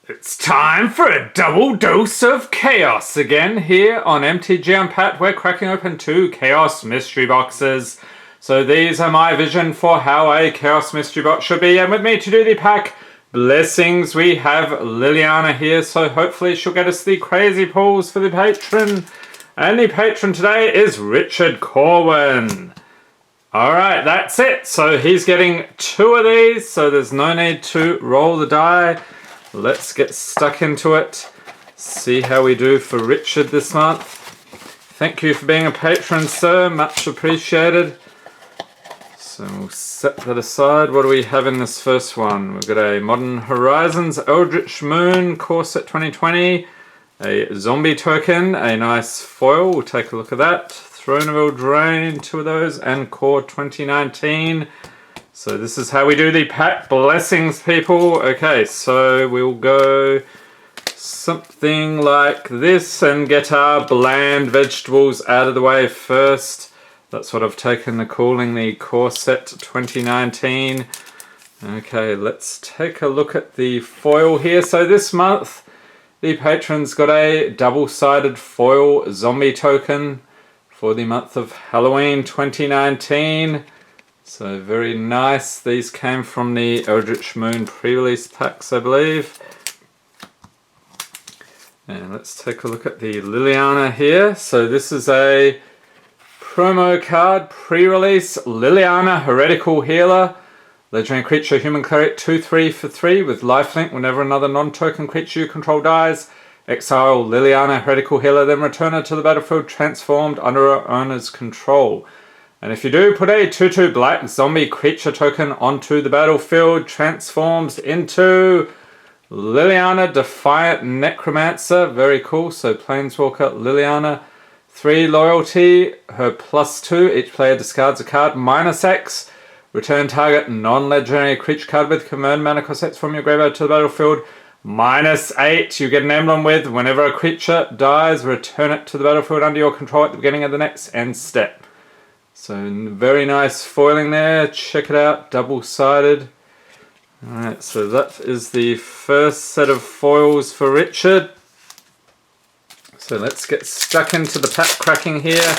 It's time for a double dose of chaos again here on MTG Unpacked. We're cracking open 2 Chaos Mystery Boxes. So these are my vision for how a Chaos Mystery Box should be. And with me to do the pack blessings, we have Liliana here. So hopefully she'll get us the crazy pulls for the patron. And the patron today is Richard Corwin. Alright, that's it. So he's getting 2 of these. So there's no need to roll the die. Let's get stuck into it, see how we do for Richard this month. Thank you for being a patron, sir, much appreciated. So we'll set that aside. What do we have in this first one? We've got a Modern Horizons Eldritch Moon Core Set 2020, a Zombie token, a nice foil, we'll take a look at that. Throne of Eldraine, 2 of those, and Core 2019. So this is how we do the pack blessings, people. Okay, so we'll go something like this and get our bland vegetables out of the way first. That's what I've taken to calling the Core Set 2019. Okay, let's take a look at the foil here. So this month, the patron's got a double-sided foil zombie token for the month of Halloween 2019. So very nice. These came from the Eldritch Moon pre-release packs, I believe. And let's take a look at the Liliana here. So this is a promo card, pre-release Liliana, Heretical Healer. Legendary creature, human cleric, 2/3 for 3 with lifelink. Whenever another non-token creature you control dies, exile Liliana, Heretical Healer, then return her to the battlefield transformed under her owner's control. And if you do, put a 2/2 black zombie creature token onto the battlefield, transforms into Liliana, Defiant Necromancer. Very cool. So Planeswalker Liliana, 3 loyalty, her +2. Each player discards a card, -X. Return target non-legendary creature card with convert mana cost from your graveyard to the battlefield, -8. You get an emblem with whenever a creature dies, return it to the battlefield under your control at the beginning of the next end step. So very nice foiling there, check it out, double-sided. Alright, so that is the first set of foils for Richard. So let's get stuck into the pack cracking here.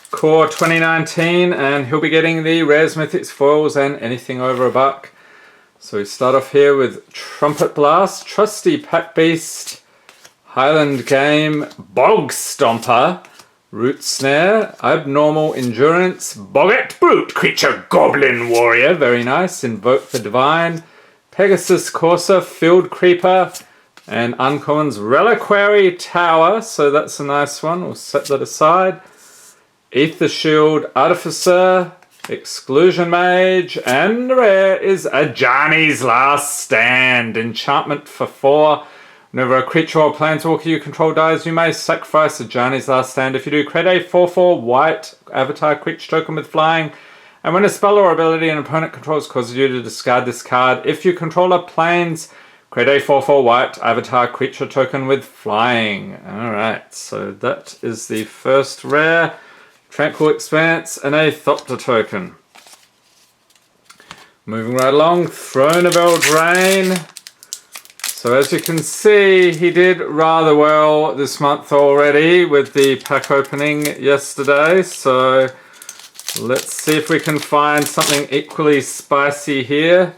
Core 2019, and he'll be getting the Rares, Mythics, foils and anything over $1. So we start off here with Trumpet Blast, Trusty Pack Beast, Highland Game, Bog Stomper, Root Snare, Abnormal Endurance, Boggart Brute, Creature Goblin Warrior, very nice, Invoke the Divine, Pegasus Courser, Field Creeper, and Uncommon's Reliquary Tower, so that's a nice one, we'll set that aside. Aether Shield, Artificer, Exclusion Mage, and the rare is Ajani's Last Stand, Enchantment for 4. Whenever a creature or planeswalker you control dies, you may sacrifice Ajani's Last Stand. If you do, create a 4/4 white avatar creature token with flying. And when a spell or ability an opponent controls causes you to discard this card, if you control a planes, create a 4/4 white avatar creature token with flying. Alright, so that is the first rare. Tranquil Expanse and a Thopter token. Moving right along, Throne of Eldraine. So as you can see, he did rather well this month already with the pack opening yesterday. So let's see if we can find something equally spicy here.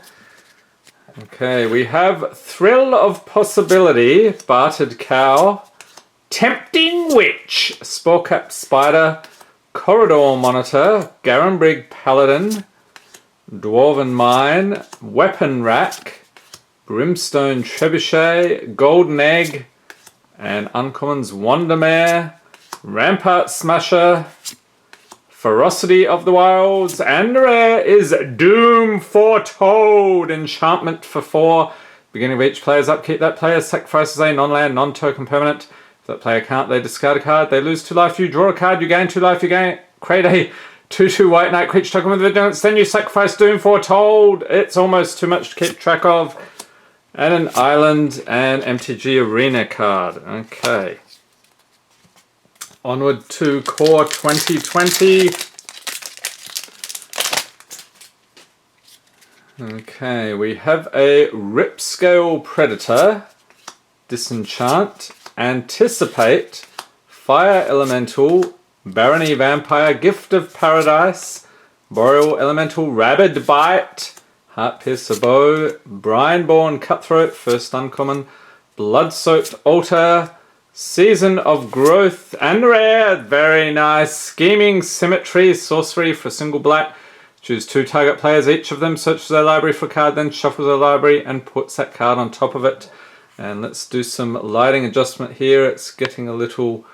Okay, we have Thrill of Possibility, Bartered Cow, Tempting Witch, Sporecapped Spider, Corridor Monitor, Garenbrig Paladin, Dwarven Mine, Weapon Rack, Brimstone Trebuchet, Golden Egg, and Uncommon's Wandermare, Rampart Smasher, Ferocity of the Wilds, and the rare is Doom Foretold, Enchantment for 4. Beginning of each player's upkeep, that player sacrifices a non-land, non-token permanent. If that player can't, they discard a card, they lose 2 life, you draw a card, you gain 2 life, you create a 2/2 white knight creature token with vigilance, then you sacrifice Doom Foretold. It's almost too much to keep track of. And an Island and MTG Arena card. Okay. Onward to Core 2020. Okay, we have a Ripscale Predator, Disenchant, Anticipate, Fire Elemental, Barony Vampire, Gift of Paradise, Boreal Elemental, Rabid Bite, Heart Piercer Bow, Brineborn Cutthroat, first uncommon, Blood-Soaked Altar, Season of Growth, and rare, very nice, Scheming Symmetry, sorcery for single black. Choose 2 target players, each of them searches their library for a card, then shuffles their library and puts that card on top of it. And let's do some lighting adjustment here. It's getting a little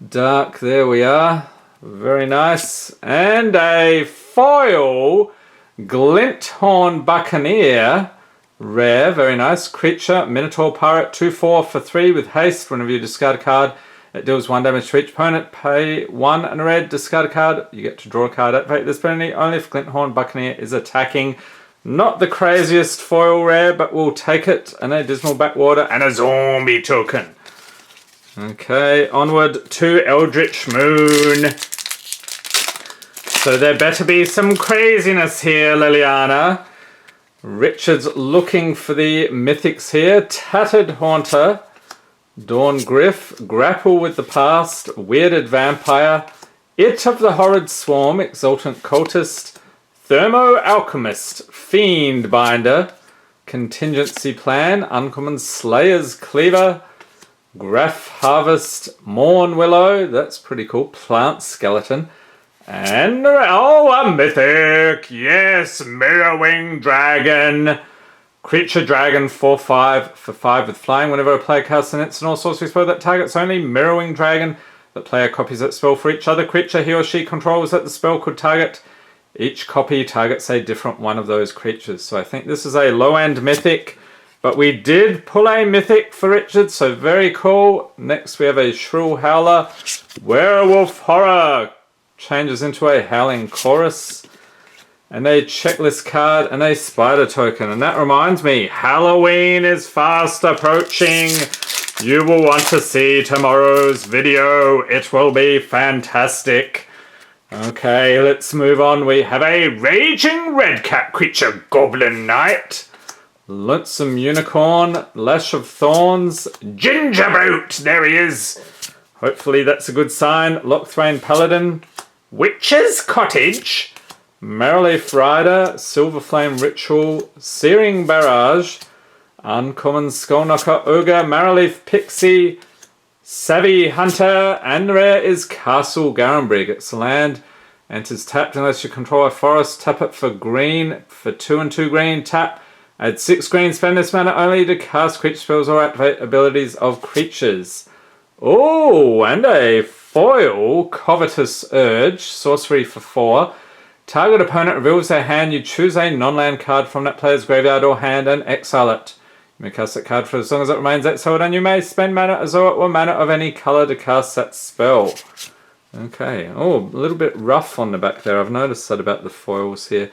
dark. There we are. Very nice. And a foil Glinthorn Buccaneer. Rare. Very nice. Creature. Minotaur Pirate. 2/4 for 3 with haste. Whenever you discard a card, it deals 1 damage to each opponent. Pay 1 and a red. Discard a card. You get to draw a card. Activate this penalty only if Glinthorn Buccaneer is attacking. Not the craziest foil rare, but we'll take it. And a Dismal Backwater and a zombie token. Okay, onward to Eldritch Moon. So there better be some craziness here, Liliana. Richard's looking for the mythics here. Tattered Haunter, Dawn Griff, Grapple with the Past, Weirded Vampire, It of the Horrid Swarm, Exultant Cultist, Thermo Alchemist, Fiend Binder, Contingency Plan, Uncommon Slayer's Cleaver, Graph Harvest, Morn Willow, that's pretty cool, Plant Skeleton, and oh, a mythic, yes, Mirrorwing Dragon, Creature Dragon 4/5 for 5 with flying. Whenever a player casts an instant or sorcery spell that targets only Mirrorwing Dragon, the player copies that spell for each other creature he or she controls that the spell could target. Each copy targets a different one of those creatures. So I think this is a low-end mythic, but we did pull a mythic for Richard, so very cool. Next we have a Shrill Howler, Werewolf Horror, changes into a Howling Chorus, and a checklist card and a spider token. And that reminds me, Halloween is fast approaching. You will want to see tomorrow's video. It will be fantastic. Okay, let's move on. We have a Raging Redcap creature, Goblin Knight, Lonesome Unicorn, Lash of Thorns, Gingerboot, there he is. Hopefully that's a good sign. Lochthwain Paladin, Witch's Cottage, Marrowleaf Rider, Silverflame Ritual, Searing Barrage, Uncommon Skullknocker Ogre, Marrowleaf Pixie, Savvy Hunter, and rare is Castle Garenbrig. It's a land, enters tapped unless you control a forest. Tap it for green, for 2 and 2 green, tap. Add 6 green, spend this mana only to cast creature spells or activate abilities of creatures. Oh, and a foil Covetous Urge, sorcery for 4. Target opponent reveals their hand. You choose a non-land card from that player's graveyard or hand and exile it. You may cast that card for as long as it remains exiled, and you may spend mana as though it were mana of any colour to cast that spell. Okay, oh, a little bit rough on the back there. I've noticed that about the foils here.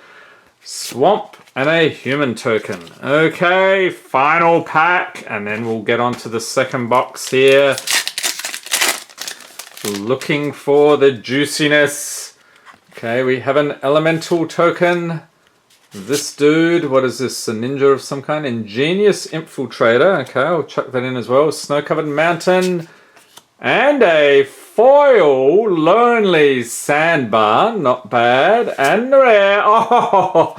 Swamp and a human token. Okay, final pack, and then we'll get on to the second box here. Looking for the juiciness. Okay, we have an elemental token. This dude, what is this? A ninja of some kind? Ingenious Infiltrator. Okay, I'll chuck that in as well. Snow-covered mountain. And a foil Lonely Sandbar. Not bad. And rare. Oh,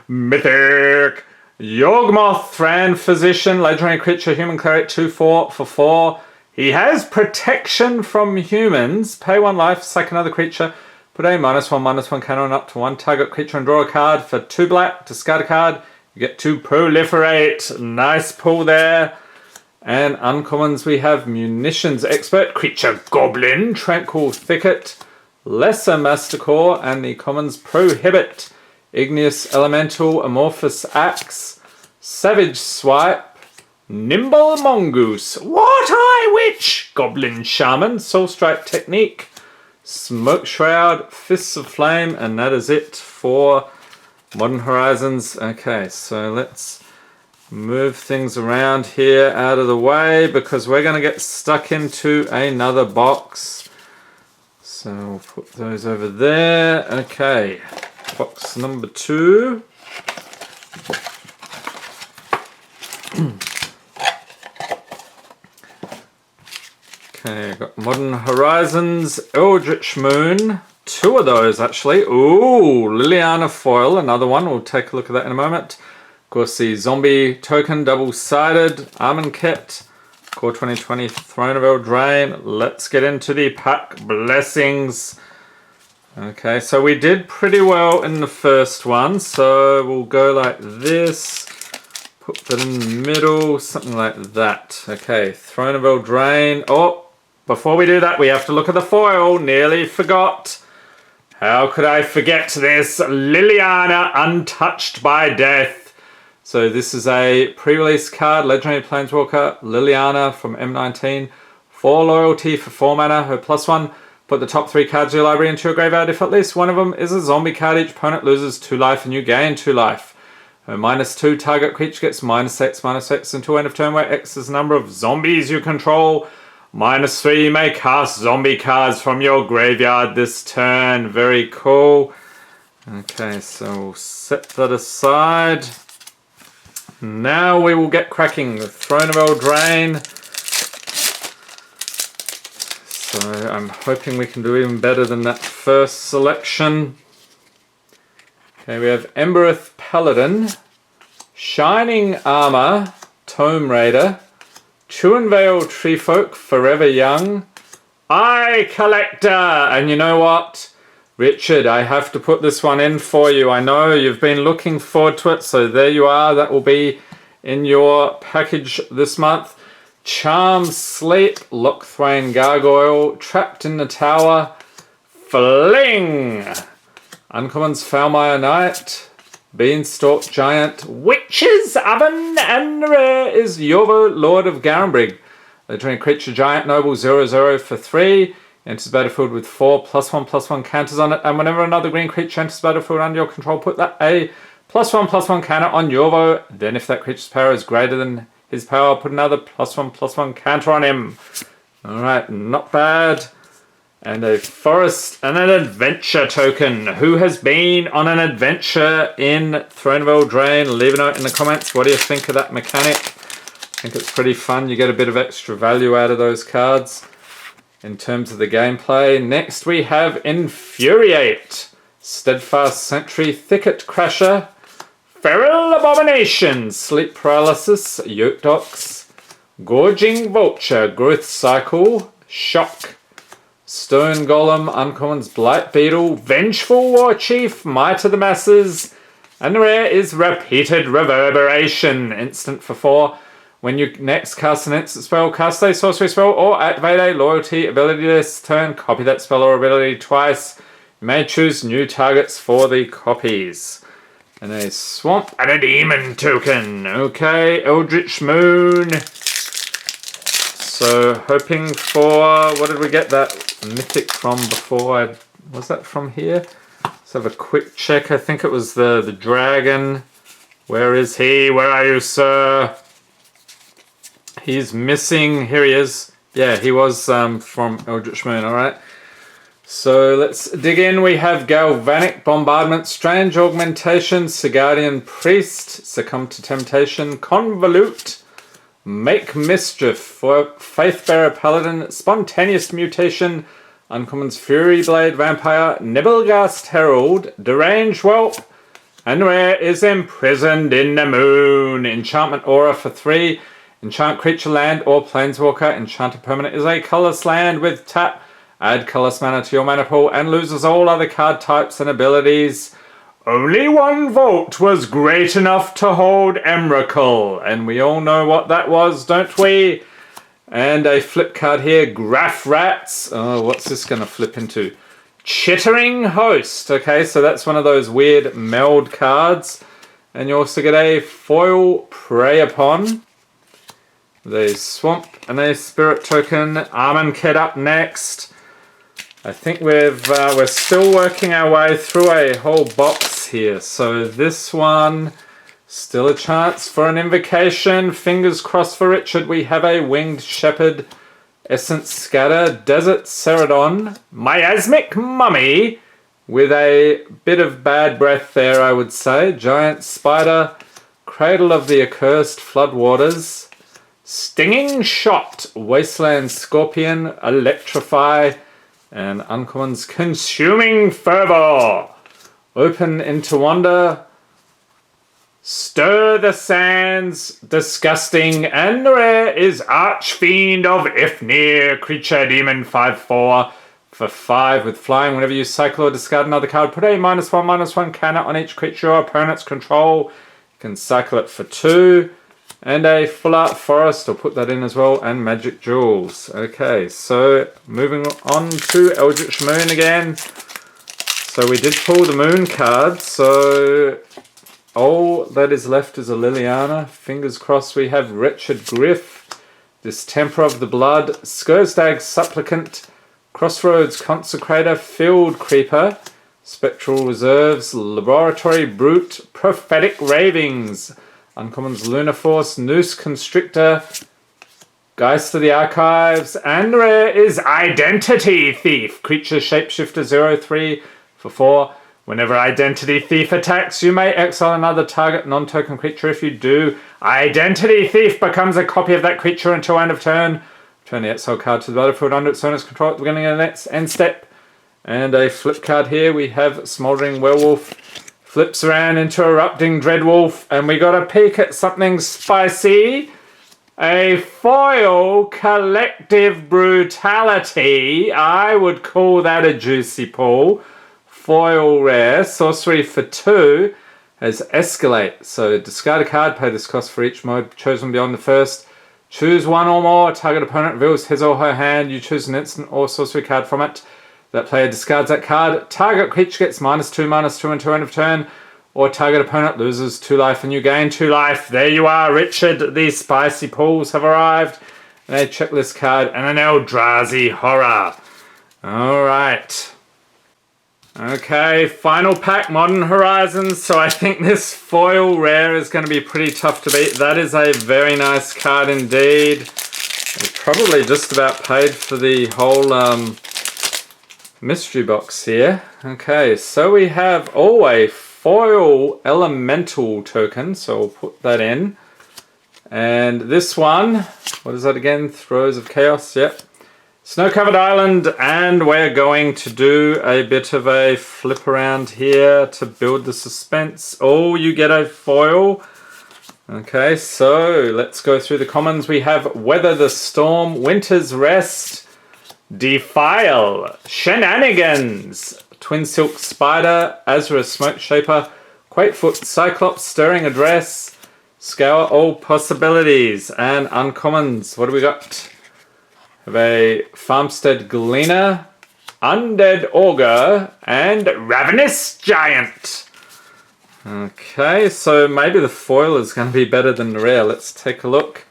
mythic. Yawgmoth Thran Physician. Legendary creature, human cleric, 2/4 for 4. He has protection from humans. Pay 1 life, sack another creature. Put a -1/-1 cannon up to 1 target creature and draw a card for 2 black. Discard a card. You get to proliferate. Nice pull there. And uncommons we have Munitions Expert, Creature Goblin, Tranquil Thicket, Lesser Mastercore, and the commons Prohibit, Igneous Elemental, Amorphous Axe, Savage Swipe, Nimble Mongoose, What Eye Witch, Goblin Shaman, Soul Strike Technique, Smoke Shroud, Fists of Flame, and that is it for Modern Horizons. Okay, so let's move things around here out of the way because we're going to get stuck into another box. So we'll put those over there. Okay, box number 2. Okay, got Modern Horizons, Eldritch Moon. 2 of those actually. Ooh, Liliana foil, another one. We'll take a look at that in a moment. Of course, the Zombie token, double-sided, Armand Kit. Core 2020, Throne of Eldraine. Let's get into the pack blessings. Okay, so we did pretty well in the first one. So we'll go like this. Put that in the middle, something like that. Okay, Throne of Eldraine. Oh, before we do that, we have to look at the foil. Nearly forgot. How could I forget this? Liliana, Untouched by Death. So this is a pre-release card, Legendary Planeswalker, Liliana from M19. 4 loyalty for 4 mana, her +1. Put the top 3 cards of your library into your graveyard. If at least one of them is a zombie card, each opponent loses 2 life and you gain 2 life. Her -2 target creature gets -X until end of turn, where X is the number of zombies you control. -3, you may cast zombie cards from your graveyard this turn. Very cool. Okay, so we'll set that aside. Now we will get cracking with Throne of Eldraine. So I'm hoping we can do even better than that first selection. Okay, we have Embereth Paladin, Shining Armor, Tome Raider, Tuanvale Treefolk, Forever Young, Eye Collector, and you know what? Richard, I have to put this one in for you. I know you've been looking forward to it, so there you are. That will be in your package this month. Charm Sleep, Lochthwain Gargoyle, Trapped in the Tower, Fling, Uncommons Foulmire Knight, Beanstalk Giant, Witch's Oven, and the rare is Yorvo, Lord of Garenbrig. Legendary creature Giant Noble 0/0 for 3. Enters the battlefield with 4 +1/+1 counters on it, and whenever another green creature enters the battlefield under your control, put that a +1/+1 counter on Yorvo. Then if that creature's power is greater than his power, put another +1/+1 counter on him. Alright, not bad. And a forest and an adventure token. Who has been on an adventure in Throne of Eldraine? Leave a note in the comments. What do you think of that mechanic? I think it's pretty fun. You get a bit of extra value out of those cards in terms of the gameplay. Next we have Infuriate, Steadfast Sentry, Thicket Crasher, Feral Abomination, Sleep Paralysis, Yoke Docs, Gorging Vulture, Growth Cycle, Shock, Stone Golem, Uncommons Blight Beetle, Vengeful War Chief, Might of the Masses, and the rare is Repeated Reverberation, instant for 4. When you next cast an instant spell, cast a sorcery spell, or activate a loyalty ability this turn, copy that spell or ability twice. You may choose new targets for the copies. And a Swamp and a Demon token. Okay, Eldritch Moon. So, hoping for... What did we get that mythic from before? Was that from here? Let's have a quick check. I think it was the dragon. Where is he? Where are you, sir? He's missing. Here he is. Yeah, he was from Eldritch Moon, alright. So let's dig in. We have Galvanic Bombardment, Strange Augmentation, Sigardian Priest, Succumb to Temptation, Convolute, Make Mischief, for Faithbearer Paladin, Spontaneous Mutation, Uncommons Fury Blade Vampire, Nibelgast Herald, Deranged Whelp, and rare is Imprisoned in the Moon. Enchantment Aura for 3. Enchant creature, land, or planeswalker. Enchanted permanent is a colorless land with tap. Add colorless mana to your mana pool and loses all other card types and abilities. Only one vault was great enough to hold Emrakul. And we all know what that was, don't we? And a flip card here, Graph Rats. Oh, what's this going to flip into? Chittering Host. Okay, so that's one of those weird meld cards. And you also get a foil Prey Upon. The Swamp and a Spirit token. Armand Kid up next. I think we're still working our way through a whole box here. So this one, still a chance for an invocation. Fingers crossed for Richard. We have a Winged Shepherd, Essence Scatter, Desert Ceradon, Miasmic Mummy, with a bit of bad breath there, I would say. Giant Spider, Cradle of the Accursed Floodwaters, Stinging Shot, Wasteland Scorpion, Electrify, and uncommons Consuming Fervor. Open into Wonder, Stir the Sands, Disgusting, and the rare is Archfiend of Ifnir, creature demon 5/4 for 5 with flying. Whenever you cycle or discard another card, put a -1/-1 counter on each creature your opponent's control. You can cycle it for 2. And a Full Art Forest, I'll put that in as well, and Magic Jewels. Okay, so moving on to Eldritch Moon again. So we did pull the Moon card, so all that is left is a Liliana. Fingers crossed we have Wretched Griff, Distemper of the Blood, Skursdag Supplicant, Crossroads Consecrator, Field Creeper, Spectral Reserves, Laboratory Brute, Prophetic Ravings, uncommons Lunar Force, Noose Constrictor, Geist of the Archives, and rare is Identity Thief, creature shapeshifter 0/3 for 4. Whenever Identity Thief attacks, you may exile another target non-token creature. If you do, Identity Thief becomes a copy of that creature until end of turn. Turn the exile card to the battlefield under its owner's control at the beginning of the next end step. And a flip card here, we have Smoldering Werewolf. Flips around into Erupting Dreadwolf, and we got a peek at something spicy. A foil Collective Brutality. I would call that a juicy pull. Foil rare, sorcery for 2, has Escalate. So discard a card, pay this cost for each mode chosen beyond the first. Choose one or more, target opponent reveals his or her hand, you choose an instant or sorcery card from it. That player discards that card. Target creature gets -2/-2 until end of turn. Or target opponent loses 2 life and you gain 2 life. There you are, Richard. These spicy pulls have arrived. And a checklist card and an Eldrazi Horror. Alright. Okay, final pack, Modern Horizons. So I think this foil rare is going to be pretty tough to beat. That is a very nice card indeed. It probably just about paid for the whole mystery box here. Okay, so we have a foil elemental token, so we'll put that in. And this one, what is that again? Throes of Chaos, yep. Snow-covered island, and we're going to do a bit of a flip around here to build the suspense. Oh, you get a foil. Okay, so let's go through the commons. We have Weather the Storm, Winter's Rest, Defile, Shenanigans, Twin Silk Spider, Azra Smoke Shaper, Quakefoot Cyclops, Stirring Address, Scour All Possibilities, and uncommons. What do we got? We have a Farmstead Gleaner, Undead Augur, and Ravenous Giant. Okay, so maybe the foil is going to be better than the rare. Let's take a look.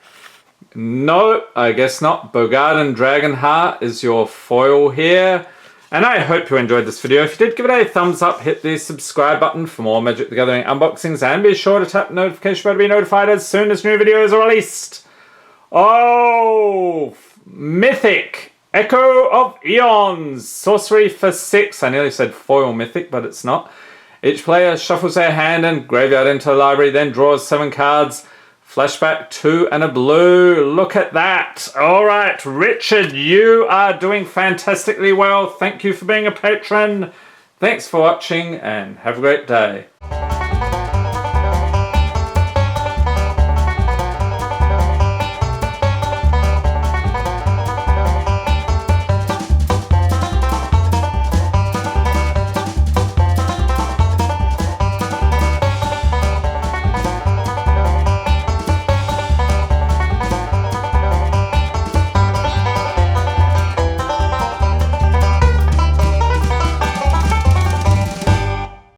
No, I guess not. Bogarden Dragonheart is your foil here. And I hope you enjoyed this video. If you did, give it a thumbs up, hit the subscribe button for more Magic the Gathering unboxings, and be sure to tap the notification bell to be notified as soon as new videos are released. Oh, Mythic, Echo of Eons, sorcery for 6. I nearly said foil Mythic, but it's not. Each player shuffles their hand and graveyard into the library, then draws 7 cards. Flashback 2 and a blue. Look at that. All right, Richard, you are doing fantastically well. Thank you for being a patron. Thanks for watching and have a great day.